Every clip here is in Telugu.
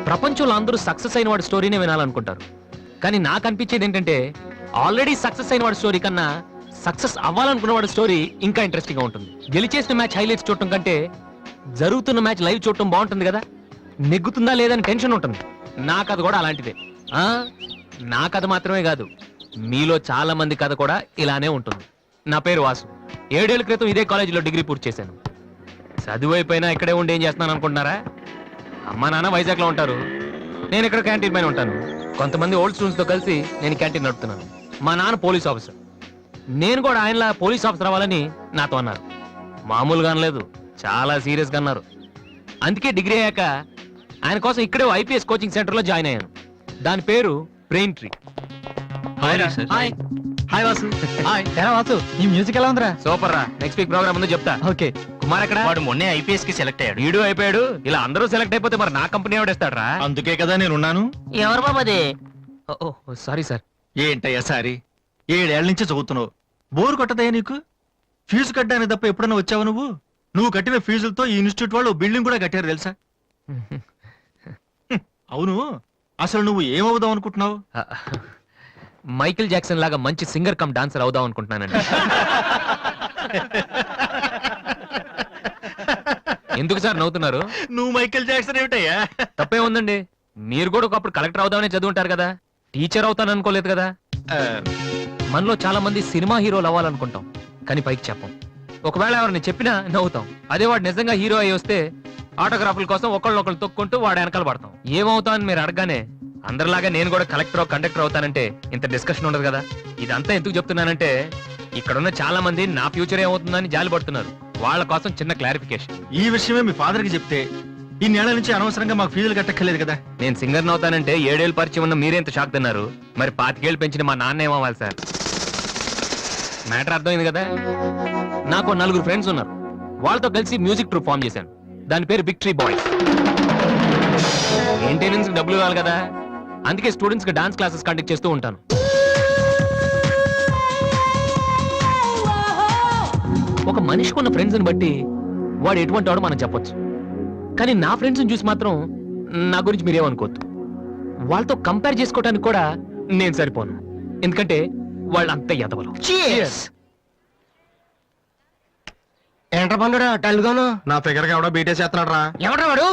ప్రపంచంలో అందరూ సక్సెస్ అయిన వాడి స్టోరీనే వినాలనుకుంటారు, కానీ నాకు అనిపించేది ఏంటంటే ఆల్రెడీ సక్సెస్ అయిన వాడి స్టోరీ కన్నా సక్సెస్ అవ్వాలనుకున్న వాడి స్టోరీ ఇంకా ఇంట్రెస్టింగ్ గా ఉంటుంది. గెలిచేసిన మ్యాచ్ హైలైట్స్ చూడటం కంటే జరుగుతున్న మ్యాచ్ లైవ్ చూడటం బాగుంటుంది కదా. నెగ్గుతుందా లేదని టెన్షన్ ఉంటుంది. నా కథ కూడా అలాంటిదే. నా కథ మాత్రమే కాదు, మీలో చాలా మంది కథ కూడా ఇలానే ఉంటుంది. నా పేరు వాసు. 7 ఏళ్ల క్రితం ఇదే కాలేజీలో డిగ్రీ పూర్తి చేశాను. చదువు అయిపోయినా ఇక్కడే ఉండి ఏం చేస్తున్నాను అనుకుంటున్నారా? అమ్మా నాన్న వైజాగ్లో ఉంటారు, నేను ఇక్కడ క్యాంటీన్ పైన ఉంటాను. కొంతమంది ఓల్డ్ స్టూడెంట్స్తో కలిసి నేను క్యాంటీన్ నడుపుతున్నాను. మా నాన్న పోలీస్ ఆఫీసర్, నేను కూడా ఆయనలా పోలీస్ ఆఫీసర్ అవ్వాలని నాతో అన్నారు. మామూలుగా అనలేదు, చాలా సీరియస్గా అన్నారు. అందుకే డిగ్రీ అయ్యాక ఆయన కోసం ఇక్కడే ఐపీఎస్ కోచింగ్ సెంటర్లో జాయిన్ అయ్యాను. దాని పేరు brain tree. Hi Vasu. Hi. ఎలా వాసు, ఈ మ్యూజిక్ ఎలా ఉందిరా? సూపర్ రా. నెక్స్ట్ వీక్ ప్రోగ్రామ్ ఉందో చెప్తా. ఓకే. కుమార్ ఎక్కడ? వాడు మొన్నే ఐపీఎస్ కి సెలెక్ట్ అయ్యాడు. వీడు అయిపోయాడు. ఇలా అందరూ సెలెక్ట్ అయిపోతే మరి నా కంపెనీ ఎవడేస్తాడు రా? అందుకే కదా నేనున్నాను. ఎవరు బాబది? Sorry sir. ఏంటయ్యా సారీ? 7 ఏళ్ల నుంచి చదువుతున్నావు, బోరు కొట్టదయ్యా నీకు? ఫీజు కట్టడానికి తప్ప ఎప్పుడన్నా వచ్చావు నువ్వు? నువ్వు కట్టిన ఫీజులతో ఈ ఇన్స్టిట్యూట్ వాళ్ళు బిల్డింగ్ కూడా కట్టారు తెలుసా? అవును, అసలు నువ్వు ఏమవుదాం అనుకుంటున్నావు? మైకిల్ జాక్సన్ లాగా మంచి సింగర్ కమ్ డాన్సర్ అవుదాం అనుకుంటున్నానండి. ఎందుకు సార్ నవ్వుతున్నారు? నువ్వు మైకేల్ జాక్సన్ ఏమిటయ్యా? తప్పే ఉందండి. మీరు కూడా ఒకప్పుడు కలెక్టర్ అవుదామని చదువుంటారు కదా, టీచర్ అవుతాను అనుకోలేదు కదా. మనలో చాలా మంది సినిమా హీరోలు అవ్వాలనుకుంటాం, కానీ పైకి చెప్పం. ఒకవేళ ఎవరిని చెప్పినా నవ్వుతాం. అదే వాడు నిజంగా హీరో అయ్యి వస్తే ఆటోగ్రాఫ్ల కోసం ఒకళ్ళు తొక్కుంటూ వాడు వెనకాల పడతాం. ఏమవుతాం అని మీరు అడగగానే అందరిలాగా నేను కూడా కలెక్టర్ కండక్టర్ అవుతానంటే ఇంత డిస్కషన్ ఉండదు కదా. ఇదంతా ఎందుకు చెప్తున్నానంటే ఇక్కడున్న చాలా మంది నా ఫ్యూచర్ ఏమవుతుందని జాలి పడుతున్నారు. వాళ్ళ కోసం చిన్న క్లారిఫికేషన్. ఈ విషయమే మీ ఫాదర్ కి చెప్తే ఈ నెల నుంచి అనవసరంగా మాకు ఫీజులు కట్టక్కర్లేదు కదా. నేను సింగర్ అవుతానంటే 7 ఏళ్ళు పరిచయం ఉన్న మీరెంత షాక్ తిన్నారు, మరి 25 ఏళ్ళు పెంచిన మా నాన్న ఏమవ్వాలి సార్? మ్యాటర్ అర్థమైంది కదా. నాకు 4 ఫ్రెండ్స్ ఉన్నారు, వాళ్ళతో కలిసి మ్యూజిక్ ట్రూప్ ఫామ్ చేశాను. దాని పేరు బిగ్ ట్రీ బాయ్స్. మెయింటెనెన్స్ డబ్బులు కావాలి కదా, అందుకే స్టూడెంట్స్ కి డాన్స్ క్లాసెస్ కండక్ట్ చేస్తూ ఉంటాను. ఒక మనిషికి ఉన్న ఫ్రెండ్స్ ని బట్టి వాడు ఎటువంటి వాడు మనం చెప్పొచ్చు, కానీ నా ఫ్రెండ్స్ ని చూసి మాత్రం నా గురించి మీరేమనుకోవద్దు. వాళ్ళతో కంపేర్ చేసుకోవడానికి కూడా నేను సరిపోను, ఎందుకంటే వాళ్ళు అంత ఎదవలు. ఏంట్రా పండురా టల్గాను? నా ఫిగర్ ఎవడో బీటే చేస్తున్నాడు రా. ఎవడ్రా వాడు?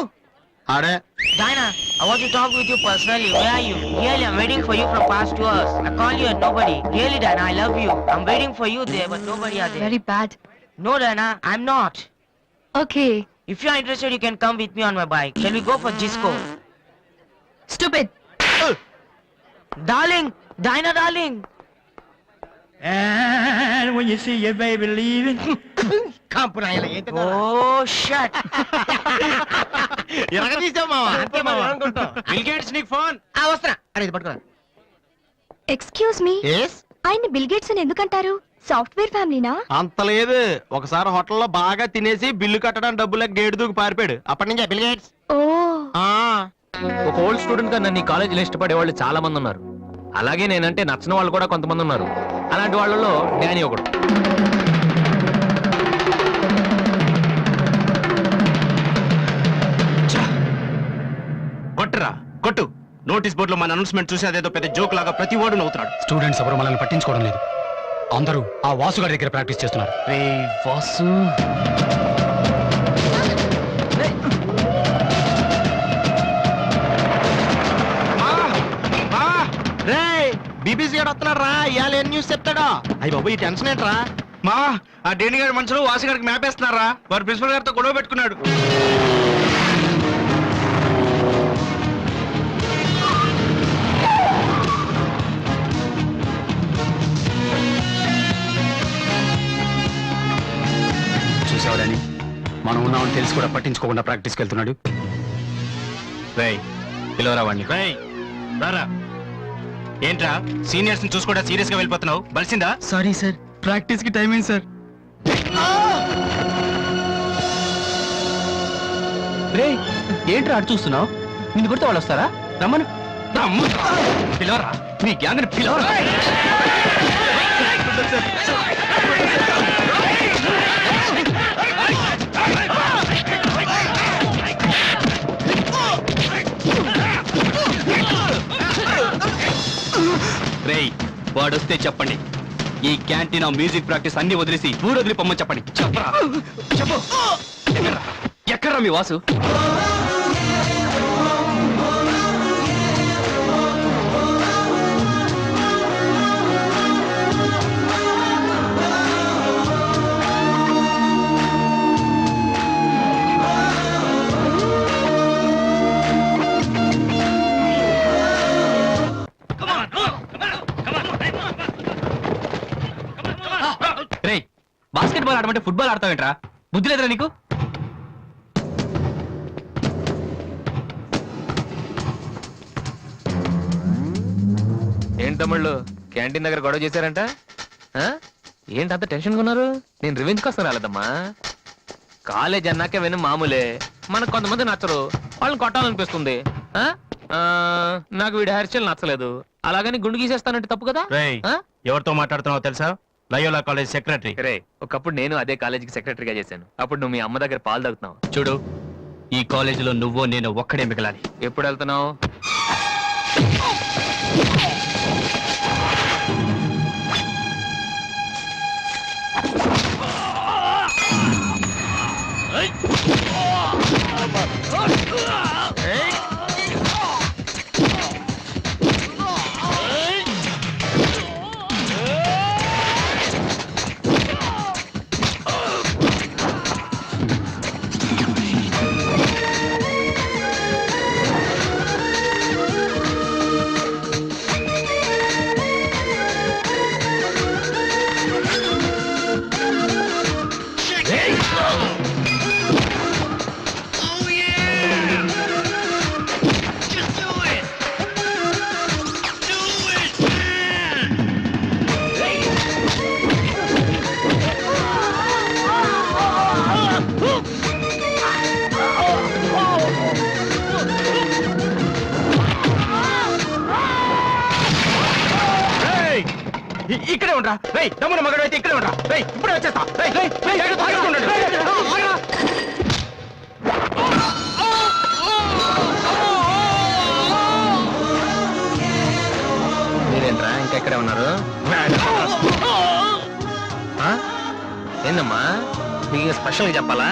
ఆడే. Diana, I want to talk with you personally. Where are you? Really, I'm waiting for you from past 2 hours. I call you and nobody. Really, Diana, I love you. I'm waiting for you there, but nobody are there. Very bad. No, Diana, I'm not. Okay. If you're interested, you can come with me on my bike. Shall we go for disco? Stupid. Darling, Diana, darling. And when you see your baby leaving. Oh, shit. Excuse me. ఆయన బిల్ గేట్స్ అని ఎందుకంటారు? సాఫ్ట్వేర్ ఫ్యామిలీనా? అంత లేదు, ఒకసారి హోటల్లో బాగా తినేసి బిల్లు కట్టడానికి డబ్బులకు గేటు దూకి పారిపోయాడు. అప్పటి నుంచి బిల్ గేట్స్. ఓ. ఒక ఓల్డ్ స్టూడెంట్ గా నన్ను ఈ కాలేజీలో ఇష్టపడే వాళ్ళు చాలా మంది ఉన్నారు. అలాగే నేనంటే నచ్చిన వాళ్ళు కూడా కొంతమంది ఉన్నారు. అలాంటి వాళ్ళలో డానీ ఒకడు. కొట్టురా కొట్టు. నోటీస్ బోర్డులో మన అనౌన్స్మెంట్ చూసి అదేదో పెద్ద జోక్ లాగా ప్రతి వాడు నవ్వుతాడు. స్టూడెంట్స్ ఎవరు మనల్ని పట్టించుకోవడం లేదు, అందరూ ఆ వాసు గారి దగ్గర ప్రాక్టీస్ చేస్తున్నారు. వాసు బీబీసీ గారు వస్తున్నాడు రా, ఇవాళ ఏం న్యూస్ చెప్తాడా? అయ్యి బాబు, ఈ టెన్షన్ ఏంట్రా? మా ఆ డేని గారి మనుషులు వాసు గారికి మ్యాప్ వేస్తున్నారా? వారు ప్రిన్సిపల్ గారితో గొడవ పెట్టుకున్నాడు. చూసావని మనం ఉన్నామని తెలిసి కూడా పట్టించుకోకుండా ప్రాక్టీస్కి వెళ్తున్నాడు. రేయ్, పిలవరా వాడిని. రేయ్ రారా. ఏంట్రా సీనియర్స్ ని చూసి కూడా సీరియస్ గా వెళ్ళిపోతున్నావు? బలిసిందా? సారీ సార్, ప్రాక్టీస్ కి టైం అయింది సార్. రే ఏంట్రా అటు చూస్తున్నావు? నిన్ను కొడితే వాళ్ళు వస్తారా? రమ్మను. పిలవరా, మీ గ్యాంగ్ ని పిలవరా. వాడు వస్తే చెప్పండి, ఈ క్యాంటీన్ మ్యూజిక్ ప్రాక్టీస్ అన్ని వదిలేసి ఊరు వదిలి పొమ్మని చెప్పండి. చెప్పరా చెప్పు. ఎక్కడ్రా మీ వాసు? రేయ్, బాస్కెట్ బాల్ ఆడమంటే ఫుట్బాల్ ఆడతావేంట్రా? బుద్ధి లేదురా నీకు? ఏంటి తమ్ముళ్ళు క్యాంటీన్ దగ్గర గొడవ చేశారంట? ఆ? ఏంటి అంత టెన్షన్ ఉన్నారు? నేను రివెంజ్ కోసం రాలేదమ్మా. కాలేజ్ అన్నాకే విని మామూలే, మనకు కొంతమంది నచ్చరు, వాళ్ళని కొట్టాలనిపిస్తుంది. ఆ? ఆ, నాకు వీడి హెయిర్ స్టైల్ నచ్చలేదు, అలాగని గుండు గీసేస్తానంటే తప్పు కదా? రేయ్, ఆ? ఎవరితో మాట్లాడుతున్నావో తెలుసా? Loyola college secretary. రే, ఒకప్పుడు నేను అదే కాలేజీకి సెక్రటరీగా చేశాను. అప్పుడు నువ్వు మీ అమ్మ దగ్గర పాలు తాగుతున్నావు. చూడు, ఈ కాలేజీలో నువ్వు నేను ఒక్కడే మిగలాలి. ఎప్పుడు వెళ్తున్నావు? ఇక్కడే ఉండరా? రేయ్, దమ్మున మగడు అయితే ఇక్కడే ఉండరా? రేయ్, ఇప్పుడే వచ్చేస్తా. రేయ్, రేయ్, రేయ్, జాగ్రత్తగా ఉండండి. రేయ్, ఆగరా. మీరేంట్రా ఇంకా ఇక్కడే ఉన్నారు? ఆ? ఏందమ్మా, మీకు స్పెషల్గా చెప్పాలా?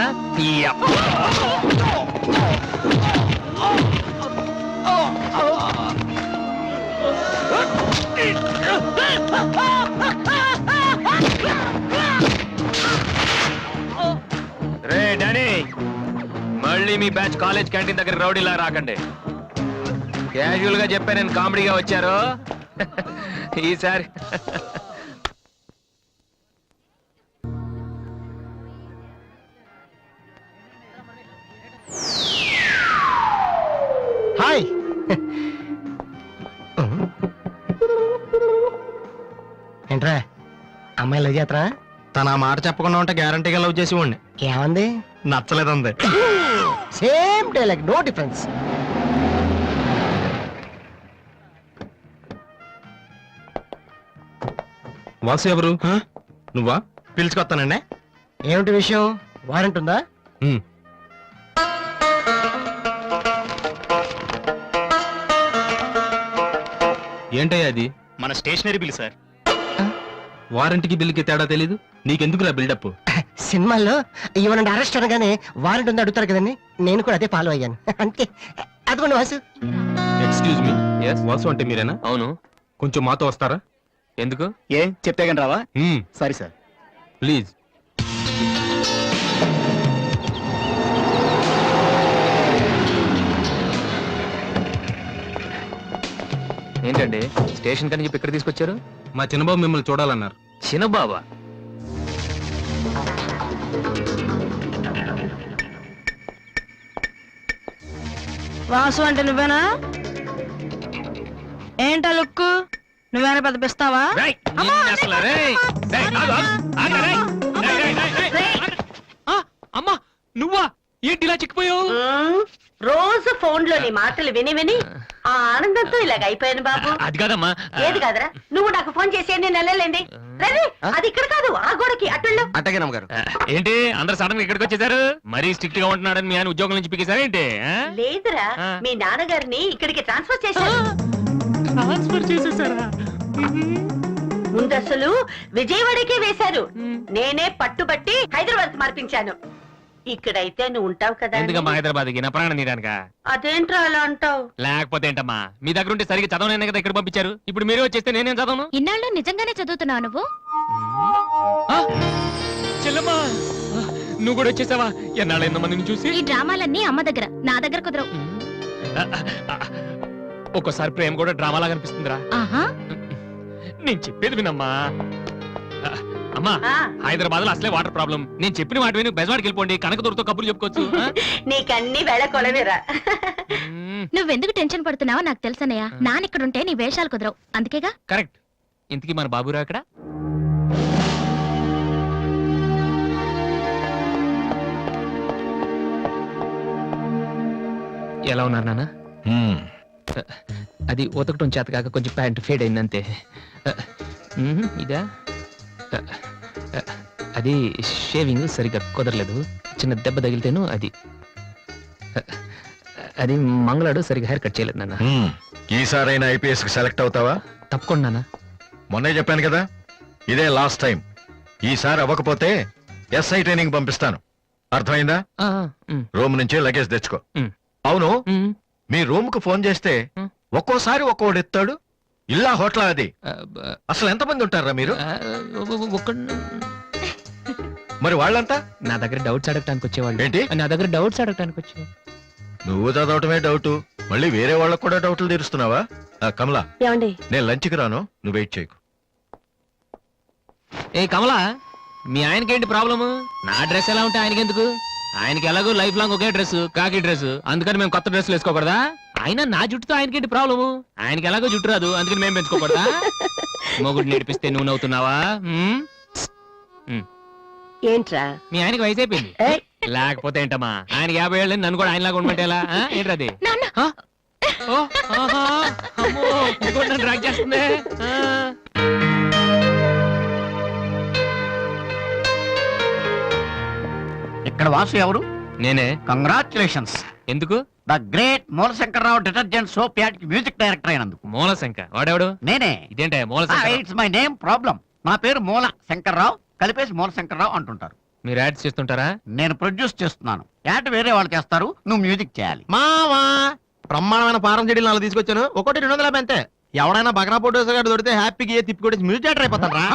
రే డాడీ, మళ్ళీ మీ బ్యాచ్ కాలేజ్ క్యాంటీన్ దగ్గర రౌడీలా రాకండి. క్యాజువల్ గా చెప్పా, నేను కామెడీగా వచ్చారు ఈసారి. హాయ్. ఏంట్రా అమ్మాయి లవ్ చేతరా? తన ఆ మాట చెప్పకుండా ఉంటే గ్యారంటీగా లవ్ చేసి ఉండి. ఏమంది? నచ్చలేదంది. Same dialogue, no difference. Vasu ఎవరు? నువ్వా? పిలుచుకొస్తానండి. ఏమిటి విషయం? వారెంట్ ఉందా? ఉమ్. ఏంటయ్యా అది? మన స్టేషనరీ బిల్ సార్. వారంటీకి బిల్లుకి తేడా తెలీదు నీకెందుకురా బిల్డప్? సినిమాల్లో ఇవ్వనండి అరెస్ట్ అనగానే వారెంట్ ఉంది అడుగుతారు కదండి, నేను కూడా అదే ఫాలో అయ్యాను. అంతే. అదిగోండి Vasu. Excuse me, Yes? Vasu అంటే మీరేనా? అవును. కొంచెం మాతో వస్తారా? ఎందుకు? ఏ చెప్తే కానీ రావా? మ్మ్. Sorry sir. ప్లీజ్. ఏంటండి స్టేషన్ కని చెప్పి ఇక్కడ తీసుకొచ్చారు? మా చిన్నబాబు మిమ్మల్ని చూడాలన్నారు. చిన్నబాబా? వాసు అంటే నువ్వేనా? ఏంటా లుక్కు? నువ్వేనా పెద్ద పిస్తావా? రేయ్, నిన్ను అసలు, రేయ్, రేయ్, ఆగు, ఆగు, ఆగు, రేయ్, రేయ్, రేయ్, రేయ్, రేయ్, ఆగు. ఆ, అమ్మా, నువ్వా? ఏంటి ఇలా చిక్కిపోయావు? రోజు ఫోన్ లో నీ మాటలు విని విని ఆ ఆనందంతో ఇలాగ అయిపోయాను బాబు. అది కాదమ్మా. ఏది కాదురా, నువ్వు నాకు ఫోన్ చేసి నేను వెళ్ళలేండి. రవి, అది ఇక్కడ కాదు, ఆ గోడకి అటుళ్ళు. అట్టగే నమ్మగారు. ఏంటి అందరు సడన్ గా ఇక్కడికి వచ్చేసారు? మరీ స్ట్రిక్ట్ గా ఉంటున్నాడని మీ ఆయన ఉద్యోగం నుంచి పికేశారా ఏంటి? లేదురా, మీ నాన్నగారిని ఇక్కడికి ట్రాన్స్ఫర్ చేశారు. ట్రాన్స్ఫర్ చేసేసారా? ముందసలు విజయవాడకే వేశారు. నేనే పట్టుబట్టి హైదరాబాద్ మార్పించాను. ఇక్కడైతే నువ్వు ఉంటావు కదా అని. ఎందుకమ్మా హైదరాబాద్కి నా ప్రాణం తీయడానికా? అదేంట్రా అలా అంటావు? లేకపోతే ఏంటమ్మా, మీ దగ్గర ఉంటే సరిగ్గా చదవనే కదా ఇక్కడ పంపించారు. ఇప్పుడు మీరే వచ్చేస్తే నేనేం చదవను? ఇన్నాళ్ళు నిజంగానే చదువుతున్నావు నువ్వు? ఆ? చెల్లమ్మా, ఆ, నువ్వు కూడా వచ్చేసావా? ఎన్నాళ్ళు ఎంతో మందిని చూసి. ఈ డ్రామాలన్నీ అమ్మ దగ్గర, నా దగ్గర కుదరవు. ఆ, ఆ, ఒక్కోసారి ప్రేమ కూడా డ్రామాలా కనిపిస్తుందిరా. ఆహా, నేను చెప్పేది వినమ్మా. ఆ, అమ్మా, ఆ, హైదరాబాద్ లో అసలే వాటర్ ప్రాబ్లం. నేను చెప్పిన మాట విని బెజవాడికి వెళ్ళిపోండి, కనకదుర్తో కబుర్లు చెప్పుకోవచ్చు. ఆ? నీకన్నీ వేళ కొలవేరా. మ్మ్, నువ్వెందుకు టెన్షన్ పడుతున్నావో నాకు తెలుసన్నయ్య. నానిక్కడుంటే నీ వేషాలు కుదరవు, అందుకేగా. కరెక్ట్. ఇంతకీ మన బాబురా అక్కడ? ఎలా ఉన్నారు నాన్న? అది ఉతకటం చేత కాక కొంచెం ప్యాంట్ ఫేడ్ అయిందంతే. ఇదా? అది షేవింగ్ సరిగ్గా కుదరలేదు, చిన్న దెబ్బ తగిలితేను. అది అది మంగళాడు సరిగ్గా హెయిర్ కట్ చేయలేదు నాన్న. ఈసారైనా ఐపీఎస్ కి సెలెక్ట్ అవుతావా? తప్పకుండా నాన్న. మొన్నే చెప్పాను కదా, ఇదే లాస్ట్ టైం. ఈసారి అవ్వకపోతే ఎస్ఐ ట్రైనింగ్ పంపిస్తాను. అర్థమైందా? ఆ, ఉమ్, రూమ్ నుంచి లగేజ్ తెచ్చుకో. ఉమ్. అవును, ఉమ్, మీ రూమ్ కు ఫోన్ చేస్తే ఒక్కోసారి ఒక్కోడు ఎత్తాడు. ఇల్లా హోటల్ అది? ఆ, బ- అసలు ఎంతమంది ఉంటారా మీరు? ఆ, మరి వాళ్ళంతా నా దగ్గర డౌట్స్ అడగటానికి వచ్చేవాళ్ళు. ఏంటి? నా దగ్గర డౌట్స్ అడగటానికి వచ్చేవాళ్ళు. నువ్వు చదవటమే డౌట్, మళ్ళీ వేరే వాళ్ళకు కూడా డౌట్లు తీరుస్తున్నావా? కమలా, ఏమండి? నేను లంచ్కి రాను, నువ్వు వెయిట్ చేయకు. ఏ కమలా, మీ ఆయనకేంటి ప్రాబ్లము? నా డ్రెస్ ఎలా ఉంటే ఆయనకి ఎందుకు? ఆయనకి ఎలాగో లైఫ్ లాంగ్ ఒకే డ్రెస్, కాకి డ్రెస్. అందుకని మేము కొత్త డ్రెస్సులు వేసుకోకూడదా? ఆయన నా జుట్టుతో ఆయనకేంటి ప్రాబ్లము? ఆయనకి ఎలాగో జుట్టు రాదు, అందుకని మేము పెంచుకోకూడదా? మొగుడు నేర్పిస్తే నువ్వు నవ్వుతున్నావా? ఉమ్? ఏంట్రా? మీ ఆయనకి వయసు అయిపోయింది. ఏయ్, లేకపోతే ఏంటమ్మా, ఆయనకి 50 ఏళ్ళు, నన్ను కూడా ఆయనలాగా ఉండమంటే ఎలా? ఏంటది? నాన్న, ఆ? ఓ, ఆహా, అమ్మో, ఇది కూడా నన్ను డ్రాగ్ చేస్తుంది. ఆ. ఇక్కడ వాసు ఎవరు? నేనే. కంగ్రాచులేషన్స్. ఎందుకు? The great Moolashankar Rao detergent soap ad కి మ్యూజిక్ డైరెక్టర్ అయినందుకు. మూలశంక వాడెవడు? నేనే. ఇదేంటే మూలశంక? It's my name problem. నా పేరు మూల శంకర్రావు, కలిపేసి మూలశంకర్రావు అంటుంటారు. మీరు యాడ్స్ చేస్తుంటారా? నేను ప్రొడ్యూస్ చేస్తున్నాను. యాడ్ వేరే వాళ్ళు చేస్తారు, నువ్వు మ్యూజిక్ చేయాలి. మావా బ్రహ్మాండమైన పారం చెడీలు 4 తీసుకొచ్చాను. ఒకటి 250 అంతే. ఎవడైనా బగ్రా ప్రొడ్యూసర్ గారు దొరికితే హ్యాపీగా తిప్పి కొట్టేసి మ్యూజిక్ డైరెక్టర్ అయిపోతాను రా.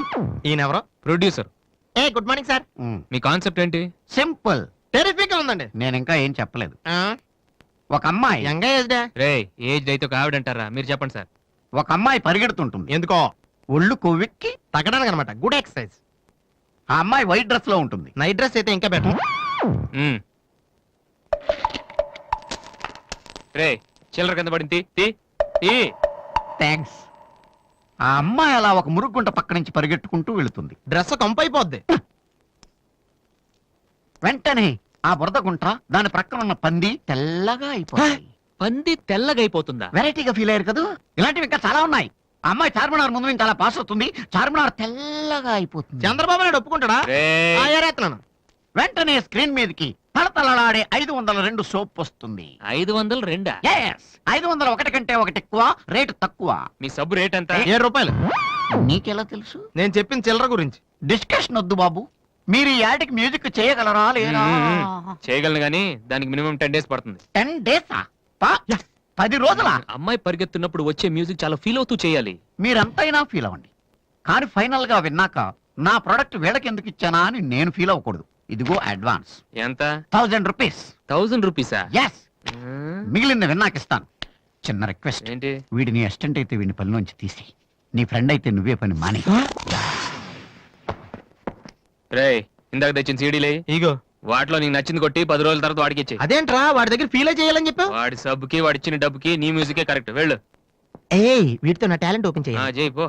ఈయన ఎవరో producer. A good morning sir. Me concept ఏంటి? సింపుల్. టెరిఫిక్ గా ఉందండి. నేను ఇంకా ఏం చెప్పలేదు. ఒక అమ్మాయి యంగ్ ఏజ్ రే, ఏజ్ అయితే ఒక ఆవిడ అంటారా? మీరు చెప్పండి సార్. ఒక అమ్మాయి పరిగెడుతుంటుంది. ఎందుకో ఒళ్ళు కొవ్వెక్కి. తగ్గడానికి అనమాట. Good exercise. ఆ అమ్మాయి వైట్ డ్రెస్ లో ఉంటుంది. నైట్ డ్రెస్ అయితే ఇంకా బెటర్. మ్మ్. రే, చిల్లర కింద పడింది. తీ, తీ. థ్యాంక్స్. ఆ అమ్మాయి అలా ఒక మురుగుంట పక్క నుంచి పరిగెట్టుకుంటూ వెళుతుంది. డ్రెస్ కంపు అయిపోద్ది. వెంటనే ఆ బురద గుంట, దాని ప్రక్కన ఉన్న పంది తెల్లగా అయిపోతాయి. పంది తెల్లగా అయిపోతుందా? వెరైటీగా ఫీల్ అయ్యారు కదా. ఇలాంటివి ఇంకా చాలా ఉన్నాయి. ఆ అమ్మాయి చార్మినార్ ముందు నుంచి అలా పాస్ అవుతుంది, చార్మినార్ తెల్లగా అయిపోతుంది. చంద్రబాబు నాయుడు ఒప్పుకుంటాడా? రే, ఏరేస్తున్నాను. వెంటనే స్క్రీన్ మీదకి తలతలలాడే 502 సోప్ వస్తుంది. 502? Yes, 501 కంటే ఒకటి ఎక్కువ, రేటు తక్కువ. మీ సబ్బు రేట్ ఎంత? 7 రూపాయలు. నీకెలా తెలుసు? నేను చెప్పిన చిల్లర గురించి. డిస్కషన్ వద్దు బాబు. మీరు ఈ యాడ్కి మ్యూజిక్ చేయగలరా లేదా? చేయగలను గానీ దానికి మినిమం 10 days పడుతుంది. 10 days? 10 రోజుల? అమ్మాయి పరిగెత్తున్నప్పుడు వచ్చే మ్యూజిక్ చాలా ఫీల్ అవుతూ చేయాలి. మీరంతైనా ఫీల్ అవ్వండి, కానీ ఫైనల్ గా విన్నాక నా ప్రొడక్ట్ వీళ్ళకి ఎందుకు ఇచ్చానా అని నేను ఫీల్ అవ్వకూడదు. ఇదిగో అడ్వాన్స్. ఎంత? 1000 రూపీస్. 1000 రూపీసా? ఎస్. మిగిలింది విన్నాక ఇస్తాను. చిన్న రిక్వెస్ట్. ఏంటి? వీడిని అసిస్టెంట్ అయితే వీడిని పనిలోంచి తీసి, నీ ఫ్రెండ్ అయితే నువ్వే పని మాని. రే, ఇందాక తెచ్చిన సీడీలే ఇగో వాటిలో నీకు నచ్చింది కొట్టి 10 రోజుల తర్వాత వాడికి ఇచ్చే. అదేంట్రా వాడి దగ్గర ఫీల్ చేయాలని చెప్పావు? వాడి సబ్బుకి వాడి ఇచ్చిన డబ్బుకి నీ మ్యూజికే కరెక్ట్. వెళ్ళు. ఏయ్ వీటితో నా టాలెంట్ ఓపెన్ ఆ, చేయాలి. చేయి పో.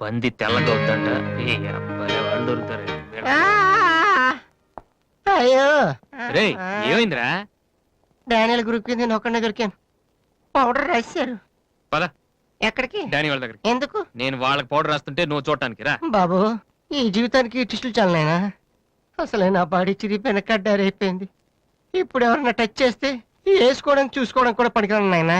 పంది తెల్లగా అవుతుందంట. ఏ అబ్బాయి, వాళ్ళు దొరుకుతారు. అయ్యో రే, ఏమైందిరా? డానియల్ గ్రూప్ కింద నేను ఒక్కడే దొరికాను. పౌడర్ రాశారు. పద ఎక్కడికి? డానీ వాళ్ళ దగ్గరికి. ఎందుకు నేను వాళ్ళకి పౌడర్ రాస్తుంటే నువ్వు చూడటానికి రా. బాబు, ఈ జీవితానికి టిస్టులు చాలనైనా. అసలే నా బాడీ చిరిగిపోయిన కడ్డారైపోయింది. ఇప్పుడు ఎవరన్నా టచ్ చేస్తే వేసుకోవడానికి చూసుకోవడానికి కూడా పనికిరాను నాయనా.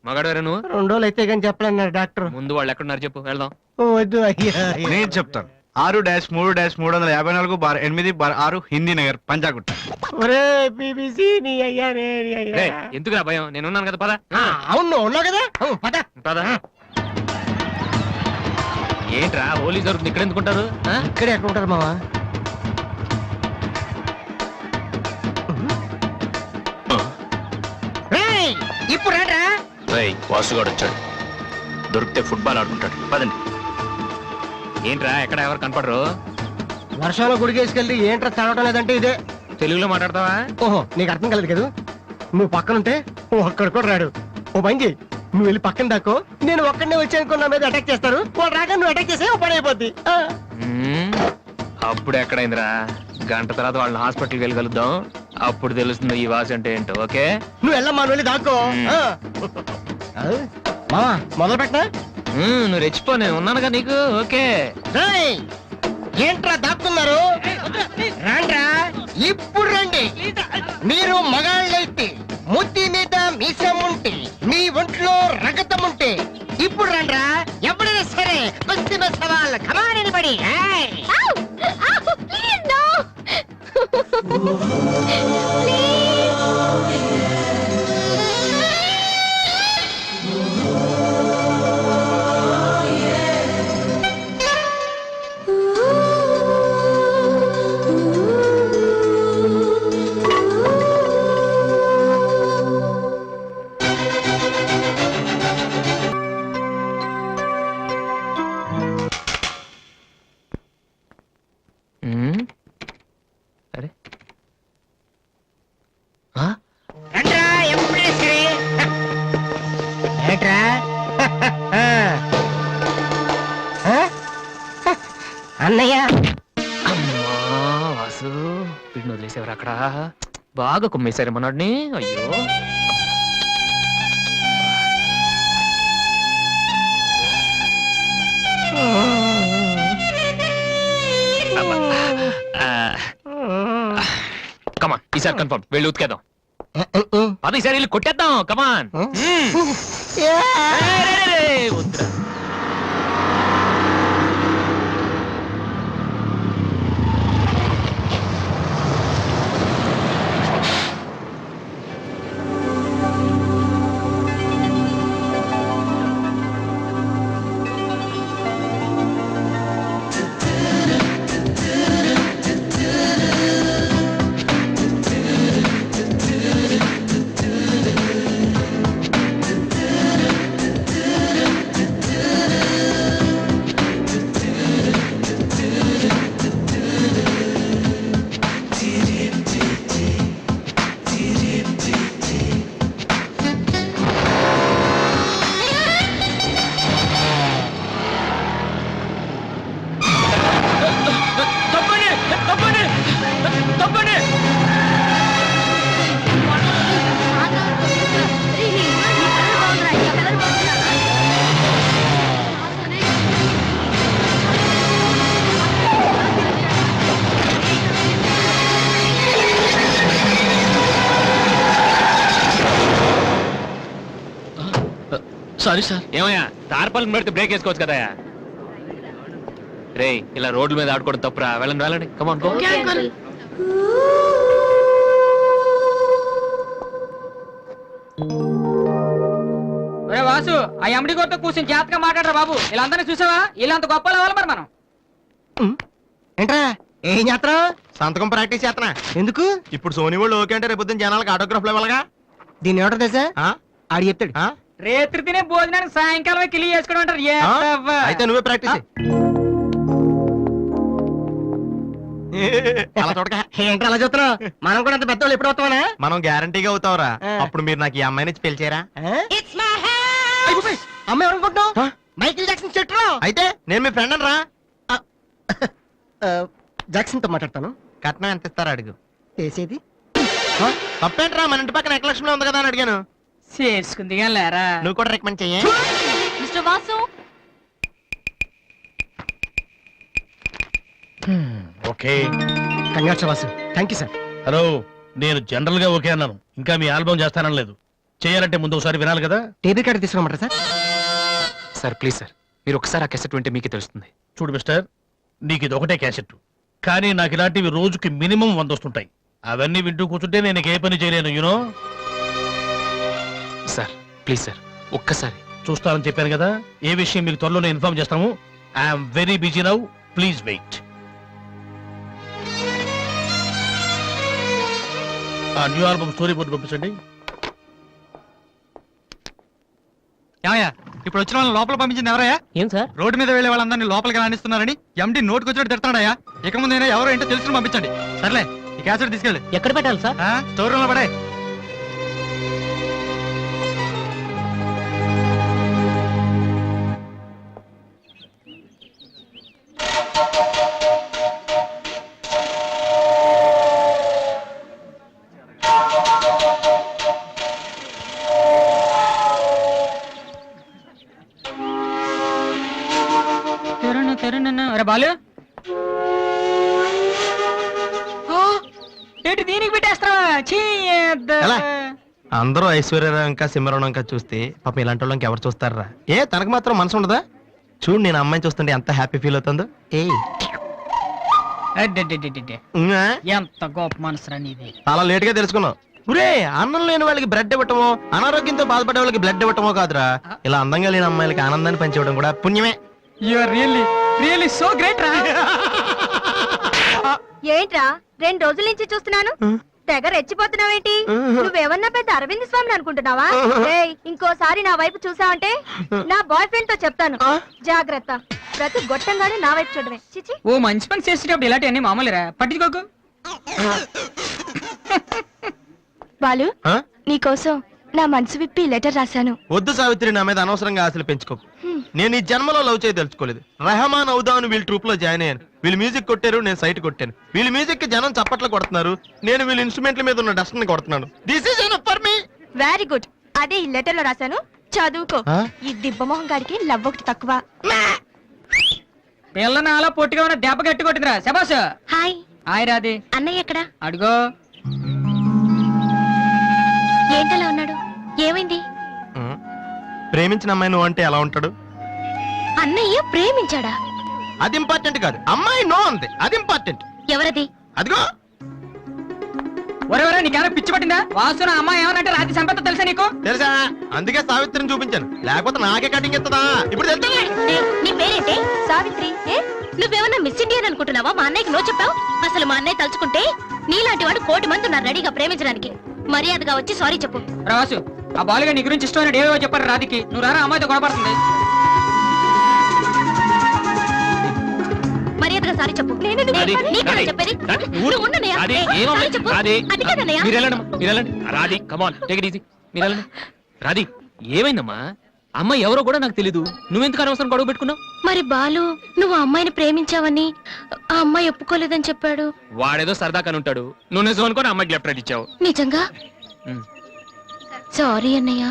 మగాడు నువ్వు 2 రోజులు అయితే కానీ చెప్పలేన్నారు డాక్టర్. ముందు వాళ్ళు ఎక్కడున్నారు చెప్పు, వెళ్దాం. వద్దు అయ్యా. నేను చెప్తాను. 6-3-308-8/6 హిందీ నగర్ పంజాగుట్ట. ఒరే బీబీసీ నీ అయ్యా రే నీ అయ్యా. రేయ్, ఎందుకురా భయం, నేను ఉన్నాను కదా, పద. అవును నువ్వు ఉన్నావు కదా, పద. పద. ఏంట్రా హోలీ జరుగుతుంది, ఇక్కడ ఎందుకుంటారు? ఇక్కడే ఎక్కడ ఉంటారు మావా? ఇప్పుడు రా. వాసుగాడు వచ్చాడు, దొరికితే ఫుట్బాల్ ఆడుకుంటాడు. పదండి. ఏంట్రా ఎక్కడ ఎవరు కనపడరు? వర్షంలో గుడికేసుకెళ్ళి ఏంట్రా తడవటం లేదంటే ఇదే. తెలుగులో మాట్లాడతావా? ఓహో నీకు అర్థం కలదు కదా, నువ్వు పక్కనుంటే ఒక్కడ కూడా రాడు. ఓ పని చెయ్యి, నువ్వు వెళ్ళి పక్కన దాక్కో, నేను ఒక్కడనే వచ్చి అనుకో నా మీద అటాక్ చేస్తారు. వాళ్ళు రాగా నువ్వు అటాక్ చేసే పని అయిపోద్ది. అప్పుడు ఎక్కడైందిరా, గంట తర్వాత వాళ్ళని హాస్పిటల్కి వెళ్ళగలుగుతాం, అప్పుడు తెలుస్తుంది ఈ వాసి అంటే ఏంటో. ఓకే నువ్వు వెళ్ళమ్మా, నువ్వు వెళ్ళి దాక్కో. మావా మొదలు పెట్టనా? నువ్వు రెచ్చిపో, నేను ఉన్నానుగా నీకు. ఓకే ఏంట్రా దాక్కున్నారు? రాండ్రా, ఇప్పుడు రండి. మీరు మగాళ్ళైతే ముద్ది మీద మీసం ఉంటే, మీ ఒంట్లో రగతం ఉంటే ఇప్పుడు రండ్రా. ఎవరైనా సరే కుస్తీ మీద సవాల్. కమాన్ ఎనీబడీ. అరే రండ్రా, ఎప్పుడే సరే. ఏంట్రా అన్నయ్య? అమ్మా వాసు, వీడిని వదిలేసేవారు అక్కడ. బాగా కుమ్మేశారు మనోడిని. అయ్యో కమాన్, ఈసారి కన్ఫర్మ్ వెళ్ళి ఉతికేద్దాం. అది ఈసారి వెళ్ళి కొట్టేద్దాం. కమాన్. వద్దురా. Sorry sir. ఏమయ్యా, తార్పాలను పెడితే బ్రేక్ వేసుకోవచ్చు కదా. రే, ఇలా రోడ్ల మీద ఆడుకోవడం తప్పురా. వెళ్ళండి వెళ్ళండి. Come on go. వాసు, ఆ ఎమ్డి కొత్త కూర్చొని జాతగా మాట్లాడరా బాబు. ఇలా అందరినీ చూసావా? ఇలా అంత గొప్ప అవ్వాలి మరి మనం. ఏంట్రా ఏం చేస్తారా? సంతకం ప్రాక్టీస్ చేస్తున్నా. ఎందుకు? ఇప్పుడు సోనీ వాళ్ళు ఓకే అంటే రేపు జనాలకు ఆటోగ్రాఫ్లు ఇవ్వాలగా. దీన్ని ఏమంటారు తెలుసా? ఆడు చెప్తాడు. రేత్రి తినే భోజనానికి సాయంకాలం కిలి చేసుకోవడం అంటారు. అయితే నువ్వే ప్రాక్టీస్. అలా చూడక. ఏంట్రా అలా చూస్తున్నావు? మనం కూడా అంత పెద్దవాళ్ళు ఎప్పుడు అవుతామనా? మనం గ్యారంటీగా అవుతావురా. అప్పుడు మీరు నాకు ఈ అమ్మాయిని ఇచ్చి పిలిచారా? అమ్మాయి ఎవరనుకుంటున్నావు? మైకిల్ జాక్సన్ చెట్టు. అయితే నేను మీ ఫ్రెండ్ అని రా. జాక్సన్ తో మాట్లాడతాను. కట్నం ఎంత ఇస్తారా అడుగు. చేసేది తప్పేంట్రా, మన ఇంటి పక్కన ఎక్కలక్ష్మిలో ఉంది కదా అని అడిగాను. చేసుకుంది లేరా? నువ్వు కూడా రికమెండ్ చెయ్యి. Mister Vasu, okay. Congrats Vasu. Thank you sir. Hello, నేను జనరల్ గా ఓకే అన్నాను, ఇంకా మీ ఆల్బమ్ చేస్తానని లేదు. చేయాలంటే ముందు ఒకసారి వినాలి కదా. టేప్ రికార్డ్ తీసుకురమ్మంటారా సార్? సార్ ప్లీజ్ సార్, మీరు ఒకసారి ఆ కెసెట్ వింటే మీకే తెలుస్తుంది. చూడు మిస్టర్, నీకు ఇది ఒకటే క్యాసెట్, కానీ నాకు ఇలాంటివి రోజుకి మినిమం 100 వస్తుంటాయి. అవన్నీ వింటూ కూర్చుంటే నేను ఏ పని చేయలేను. యూనో. సార్ ప్లీజ్ సార్, ఒక్కసారి. చూస్తానని చెప్పాను కదా. ఏ విషయం మీకు త్వరలోనే ఇన్ఫార్మ్ చేస్తాము. I'm very busy now, please wait. ఆ న్యూ ఆల్బమ్ స్టోరీ బోర్డు పంపించండి. ఏమయ్యా, ఇప్పుడు వచ్చిన వాళ్ళని లోపల పంపించింది ఎవరయ్యా? ఏం సార్? రోడ్డు మీద వెళ్ళే వాళ్ళందరినీ లోపలికి రాణిస్తున్నారని ఎండి నోటుకు వచ్చినట్టు తిడతాడయ్యా. ఇక ముందైనా ఎవరో ఏంటో తెలుసుకుని పంపించండి. సర్లే, ఈ క్యాసెట్ తీసుకెళ్ళి ఎక్కడ పెట్టాలి సార్? స్టోర్ రూమ్ లో పడే. అరే బాలు, ఏంటి దీనికి పెట్టేస్తావా? ఎలా? అందరూ ఐశ్వర్యరావు ఇంకా సింహరావు ఇంకా చూస్తే పాపం ఇలాంటి వాళ్ళకి ఎవరు చూస్తారా? ఏ తనకు మాత్రం మనసు ఉండదా? చూడు, నేను అమ్మాయిని చూస్తుంటే ఎంత హ్యాపీ ఫీల్ అవుతుందో. ఎంత గొప్ప మనసురా నీది. చాలా లేట్ గా తెలుసుకున్నావు. ఒరే, అన్నం లేని వాళ్ళకి బ్లడ్ ఇవ్వటమో, అనారోగ్యంతో బాధపడే వాళ్ళకి బ్లడ్ ఇవ్వటమో కాదురా, ఇలా అందంగా లేని అమ్మాయిలకి ఆనందాన్ని పంచివ్వడం కూడా పుణ్యమే. You are really so great రా. ఏంట్రా 2 రోజుల నుంచి చూస్తున్నాను, తెగ రెచ్చిపోతున్నావేంటి? నువ్వేమన్నా పెద్ద అరవింద్ స్వామిని అనుకుంటున్నావా? ఏయ్, ఇంకోసారి నా వైపు చూసావంటే నా బాయ్ ఫ్రెండ్ తో చెప్తాను, జాగ్రత్త. ప్రతి గొట్టంగానే నా వైపు చూడవే. చిచి. ఓ మంచి పని చేసేటప్పుడు ఇలాంటివన్నీ మామూలురా, పట్టించుకోకు. బాలు, నీకోసం నా మనసు విప్పి లెటర్ రాశాను. వద్దు సావిత్రి, నా మీద అనవసరంగా ఆశలు పెంచుకోకు. నేను ఈ జన్మలో లవ్ చేయ తెలుసుకోలేదు. రెహమాన్ అవుదామని వీళ్ళ ట్రూప్ లో జాయిన్ అయ్యాను. వీళ్ళు మ్యూజిక్ కొట్టారు, నేను సైట్ కొట్టాను. వీళ్ళ మ్యూజిక్ కి జనం చప్పట్లు కొడుతున్నారు, నేను వీళ్ళ ఇన్స్ట్రుమెంట్ల మీద ఉన్న డస్ట్ ని కొడుతున్నాను. This is enough for me. Very good. అదే ఈ లెటర్ లో రాశాను, చదువుకో. ఈ దిబ్బమోహం గారికి లవ్ ఒకటి తక్కువ. పిల్లని అలా పొట్టిగా ఉన్న దెబ్బ గట్టి కొట్టిందిరా. శబాష్. హాయ్. హాయ్ రాది. అన్నయ్య ఎక్కడా? అడుగో. ఏంటలా ఉన్నాడు? ఏమైంది? ప్రేమించిన అమ్మాయి నువ్వు అంటే ఎలా ఉంటాడు? అన్నయ్య ప్రేమించాడా? అది ఇంపార్టెంట్ కాదు, అమ్మాయి నో అంతే, అది ఇంపార్టెంట్. ఎవరది? అదిగో. ఒరే నీకేమైనా పిచ్చి పట్టిందా? వాసు నా అమ్మాయి ఏమనంటే రాత్రి సంపద తెలుసా నీకు? తెలుసా, అందుకే సావిత్రిని చూపించాను, లేకపోతే నాకే కటింగ్ ఇస్తుందా? ఇప్పుడు తెలుసా? నీ పేరేంటి? సావిత్రి. నువ్వేమన్నా మిస్ ఇండియన్ అనుకుంటున్నావా? మా అన్నయ్యకి నో చెప్పావు. అసలు మా అన్నయ్య తలుచుకుంటే నీలాంటి వాడు 1,000,000 మంది ఉన్నారు రెడీగా ప్రేమించడానికి. మర్యాదగా వచ్చి సారీ చెప్పు. రాసు, ఆ బాలుగా నీ గురించి ఇష్టమైన ఏవో చెప్పారు రాధికి. నువ్వు రారా, అమ్మాయితో గొడవపడుతుంది. మర్యాదగా సారీ చెప్పు. చెప్పేది రాధి, కమాన్, టేక్ ఇట్ ఈజీ. మీరు వెళ్ళండి. రాధి, ఏమైందమ్మా? అమ్మాయి ఎవరో కూడా నాకు తెలీదు, నువ్వెందుకు అనవసరం గొడవ పెట్టుకున్నావు? మరి బాలు, నువ్వు ఆ అమ్మాయిని ప్రేమించావని ఆ అమ్మాయి ఒప్పుకోలేదని చెప్పాడు. వాడేదో సరదా కని ఉంటాడు, నువ్వు నిజం అనుకోని అమ్మాయికి లెఫ్ట్ రైట్ ఇచ్చావు. నిజంగా? సారీ అన్నయ్య,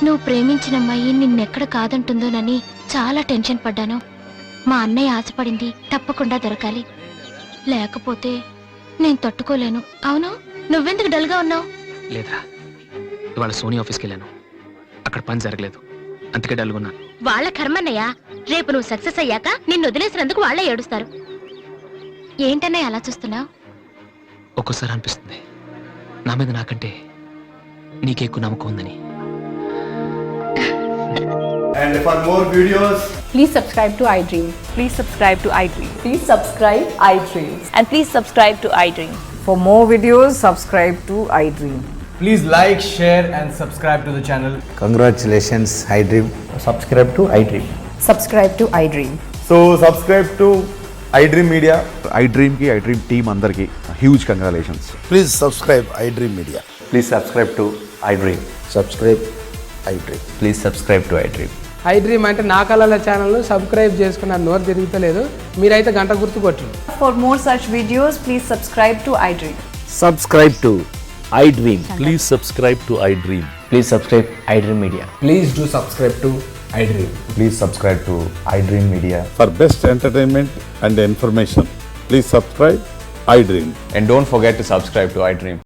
నువ్వు ప్రేమించిన అమ్మాయి నిన్నెక్కడ కాదంటుందోనని చాలా టెన్షన్ పడ్డాను. మా అన్నయ్య ఆశపడింది తప్పకుండా దొరకాలి, లేకపోతే నేను తట్టుకోలేను. అవును, నువ్వెందుకు డల్ గా ఉన్నావు? లేదురా, ఇవాళ సోనీ ఆఫీస్కి వెళ్ళాను, అక్కడ పని జరగలేదు, అందుకే డల్గా ఉన్నాను. వాళ్ళ కర్మన్నయ్య, రేపు నువ్వు సక్సెస్ అయ్యాక నిన్ను వదిలేసినందుకు వాళ్ళే ఏడుస్తారు. ఏంటన్నయ్య అలా చూస్తున్నావు? ఒక్కోసారి అనిపిస్తుంది నా మీద నాకంటే నీకే ఎక్కువ నమ్మకం ఉందని. And for more videos, please subscribe to iDream. please subscribe to iDream. Please subscribe iDream. And please subscribe to iDream. For more videos, subscribe to iDream. Please like, share and subscribe to the channel. Congratulations, iDream. Subscribe to iDream. Subscribe to iDream. So subscribe to iDream Media. iDream ki iDream team andarki huge congratulations. Please subscribe iDream Media. Please subscribe to iDream. Subscribe iDream. Please subscribe to iDream. iDream అంటే నా కళల ఛానల్ సబ్స్క్రైబ్ చేసుకున్న నోరు తిరుగుతలేదు, మీరైతే గంట గుర్తు కొట్టండి. For more such videos, please subscribe to iDream. Subscribe to iDream. Please subscribe to iDream. Please subscribe iDream Media. Please do subscribe to iDream. Please subscribe to iDream Media. For best entertainment and information, please subscribe iDream. And don't forget to subscribe to iDream.